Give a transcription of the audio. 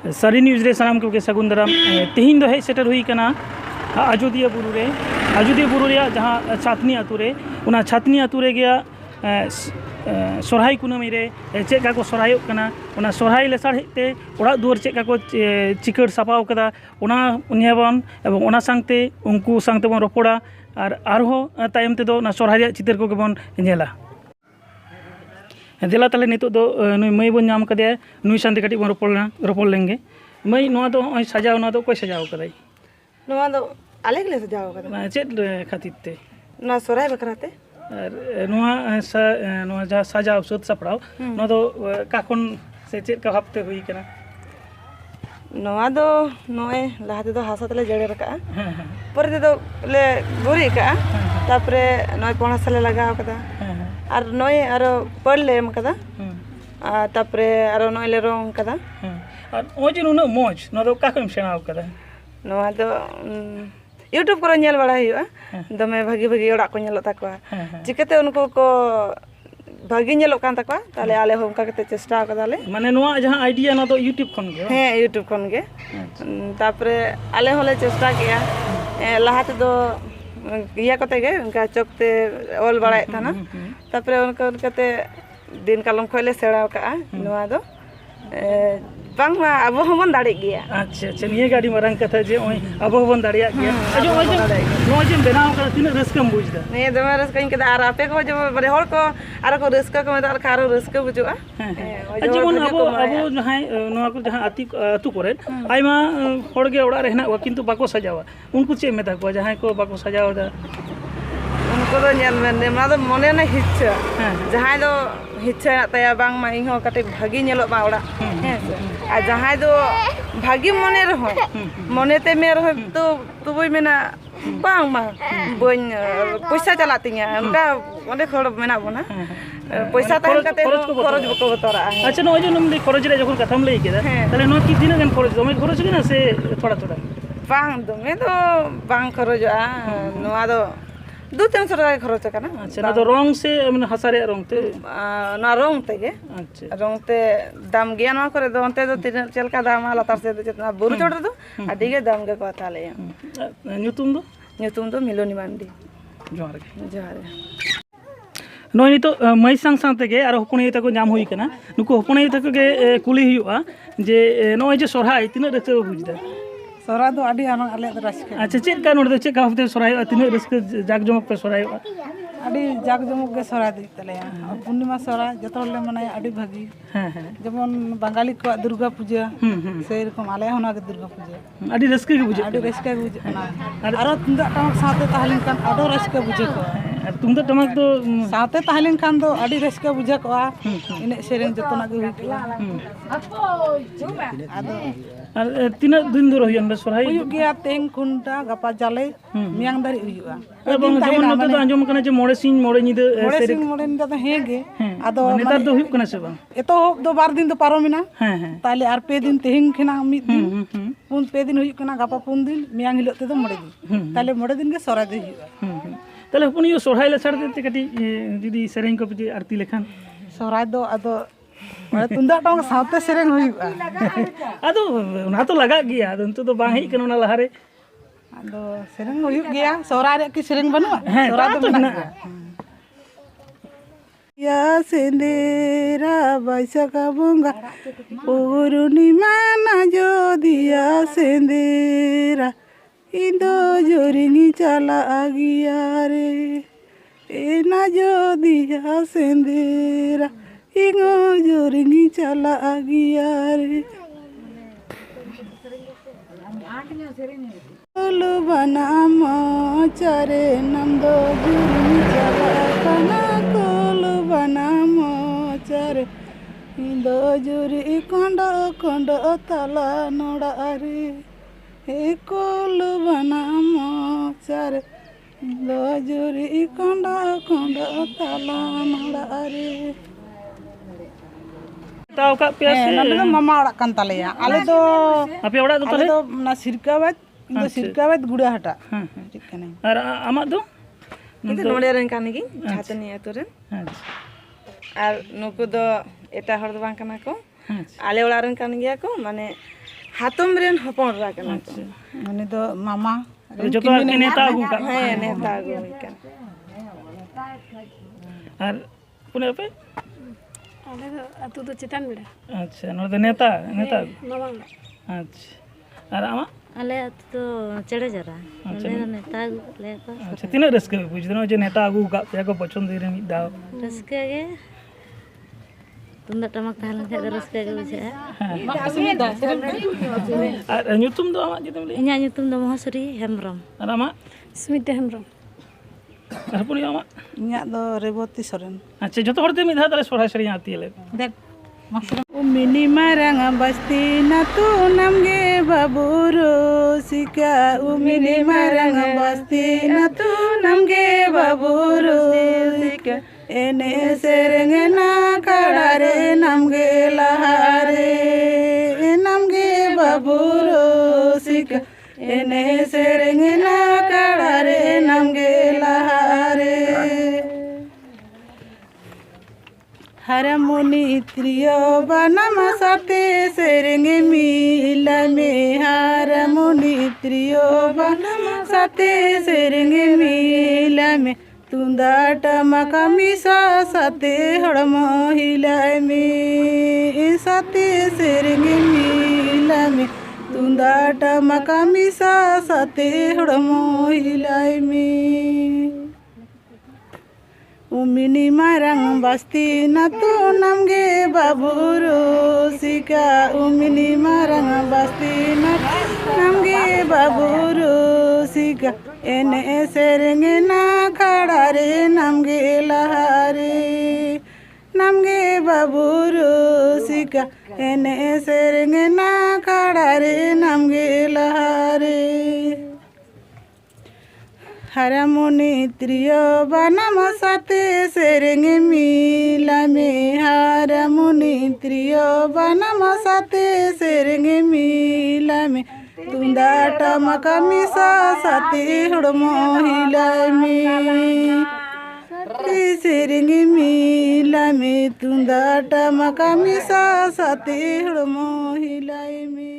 सारी न्यूज़ रे सानाम को सगुन दाराम तेहिन दो हेज सेटर हुई कना अयोध्या बुरु रे जहाँ छातनी आतु रे उना छातनी आतु रे गया सोरहाई कुनामी रे चेका को सोरहायोग कना उना सोरहाई लेसाड़ते ओड़ा दुआर चेका को चिकड़ सापाव कदा उना उन्याबन एवं उना सांगते उनको सांगते बन रोपड़ा आरहो तायम तेदो ना सोरहाई चितर को गेबन नेला दिला ताले नितो दो नुई मई बन नाम कदे नुई शांति कटी बन रोपड़ लेंगे मई नोआ दो सजाव ना दो कोई सजाव कदाई नोआ दो आले गले सजाव कदा चेद खातिर ते ना सोराय बकराते जहाँ सजाव सुद सपड़ाव नोआ दो काखन से चेद का हफ्ते हुई कना नोआ दो नोए लहाते दो हासा तले जड़े रका पर दे दो ले गुरी का तापरे नोए पोना साले लगाव कदा और नोए आरो पड़ले एम कदा तापरे आरो नोए ले रोंग कदा और ओजे नुना मौज नोआ दो काखन सेनाव कदा नोआ दो यूट्यूब को नेल बड़ा हुआ दमे भागी भागी ओड़ा को नेलो ताकवा चिकते उनको को भागी नेलो कान ताकवा ताले आले हम का कते चेष्टा कदाले माने नोआ जहां आइडिया ना तो यूट्यूब खन गे हे यूट्यूब खन गे तापरे आले होले चेष्टा किया लहाते दो इया कते गे उनका चोकते ओल बड़ाय थाना तापरे उनकते दिन कालम खोले सेड़ा का नोआ दो बांग मा अब हमन दाड़े गया अच्छा अच्छा निये गाड़ी मरंग कथा जे ओय अब हमन दाड़िया गया अजो ओय जे बनाव का तिन रस्कम बुझदा ने दमे रस्कम के आर आपे को जो बरे हर को आर को रस्का को में खारो रस्का बुजुआ जेमन अब जहां नोआ को जहां अतु करे आइमा हर गे ओड़ा रहना वा किंतु बाको सजावा उनको चे मेता को जहां को बाको सजावा दा उनको तो नेल में मा दो मने ना हिच्चा जहां दो हिच्चा तया बांग मा इहो कटे भागी नेलो बा ओड़ा आ जहां दो भागी मने रहो मने ते में रहो तो बई मेना बांग मा बन पैसा चलातिया उनका ओंडे खड़ मेना बना पैसा तान कते खरच बको बतरा अच्छा नो जो नम खरच रे जखन कथम लई केदा ताले नो की दिन गन खरच दमे खरच ना से थोड़ा थोड़ा बांग दमे तो बांग खरजआ नोआ दो 200-300 টাকা খরচ কানা আচ্ছা না তো রং সে মানে হাসারে রং তে না রং থেকে আচ্ছা রং তে দাম গিয়া না করে দো অন্তে দো চলকা দাম আলা তার সে যেটা বুরু চড় দো আদিগে দাম গে কথা লে নিতুম দো মিলনি মান্ডি জোহার নয় নিতো মাই সাং সাং থেকে আর হপনি তাকো নাম হই কানা নুকু হপনি তাকো গে কুলি हुआ যে নয় যে সরহাই তিন রতে বুঝদা सोरा दो आडी आले रस्के अच्छा चेक का नोड चेक का हफ्ते सोराय तिन रस्के जाग जमक पे सोराय आडी जाग जमक के सोरा दी तले पूर्णिमा सोरा जतले माने आडी भागी जेमन बंगाली को दुर्गा पूजा से रकम आले होना के दुर्गा पूजा आडी रस्के के पूजा आडी रस्के के पूजा आरो तुंदा टमक साथे ताहलिन कान आडो रस्के पूजा को तुंदा टमक तो साथे ताहलिन कान दो आडी रस्के पूजा को इने सेरेन जतना के हुई आदो আর তিন দিন ধরে হইন সরহাই হুই গিয়া তেং খুনটা গাপা জালে মিয়াং দারি হুইবা এবং যেমন নতে তো আঞ্জম কানা যে মোড়ে সিং মোড়ে নিদে মোড়ে নিদে তো হেগে আদো নেতার তো হুইব কানা সে বাং এতো দো বার দিন তো পারোমিনা তাইলে আর পে দিন তেহিং খেনা মি দিন পুন পে দিন হুই কানা গাপা পুন দিন মিয়াং হিলো তে তো মোড়ে দিন তাইলে মোড়ে দিন গে সরাই দে হুইবা তাহলে পুনি সরহাই লে ছাড় দিতে কাটি যদি সেরেং কো পিটি আরতি লেখান সরাই দো আদো মানে তুন্দা টাং সাথে সেরেং হুইবা আদো না তো লাগা গিয়া আদো তো বাং হেই কেন না লাহারে আদো সেরেং হুইব গিয়া সরাই রে কি সেরেং বানুয়া সরাই তো মেনা या सेंदेरा बैसाखा बंगा पूर्णिमा ना जो दिया सेंदेरा इंदो जोरिंगी चला गिया रे ए ना जो दिया सेंदेरा इंगो जोरिंगी चला गिया रे कोलु बना मोचारे नंदो जोरिंगी चला कना कोलु बना मोचारे इंदो जोरी कोंडो कोंडो तला नोड़ा रे ए कोलु बना मोचारे इंदो जोरी कोंडो कोंडो तला नोड़ा रे ताव का प्यास नंदो मामा ओड़ा कान तालेया आले दो आपे ओड़ा दो ताले दो ना सिरकाबाद इंदो सिरकाबाद गुड़ा हटा ठीक कने और आमा दो इते नोड़े रन काने की छातनी आतुरे और नुकु दो एटा हर दो बांग कना को आले ओड़ा रन कान गया को माने हातम रेन हपन रा कना अच्छा उनी दो मामा जो तो के नेता अगू का हाँ नेता गो कन और पुने पे आले दो अतु दो चितान बेड़ा अच्छा नोर दो नेता नेता मामा अच्छा और आमा अले तो चढ़े जरा अच्छा नेता ले को अच्छा तीन रस्के बुझदनो जे नेता अगू का पे को पसंद रे मिद दाव रस्के गे तुंदा टमक ताहले खे रस्के गे बुझे और ᱧᱩᱛᱩᱢ दो आमा जदम ले इन्या ᱧᱩᱛᱩᱢ ᱫᱚ ᱢᱚᱦᱟᱥᱩᱨᱤ ᱦᱮᱢᱵᱨᱚᱢ और आमा स्मिता हेम्ब्रम और पुने आमा इन्या दो रेवती सोरेन अच्छा जो तो हरते मिद धा सोरा सरी आती ले देख उमिनी मारंग बस्ती न तू नमगे बाबूरो सिका उमिनी मारंग बस्ती न तू नमगे बाबूरो सिका एने सेरेंगे ना कड़ारे नमगे लहारे नमगे बाबूरो सिका एने सेरेंगे ना कड़ारे नमगे लहारे हरमुनि त्रियो बनम सते सेरेंगे मिला में हरमुनि त्रियो बनम सते सेरेंगे मिला में तुंदा टमका मिसा सते हड़मो हिला में सते सेरेंगे मिला में तुंदा टमका मिसा सते हड़मो हिला में उमिनी मारंग बस्ती न तू नमगे बाबूरो सिका उमिनी मारंग बस्ती न नमगे बाबूरो सिका एने सेरेंगे ना खड़ारे नमगे लहारे नमगे बाबूरो सिका एने सेरेंगे ना खड़ारे नमगे लहारे हरमुनि त्रियो बनम सते सेरेंगे मिला में हरमुनि त्रियो बनम सते सेरेंगे मिला में तुंदा टमका मिसा सते हड़मो हिला में सेरेंगे मिला में तुंदा टमका मिसा सते हड़मो हिला में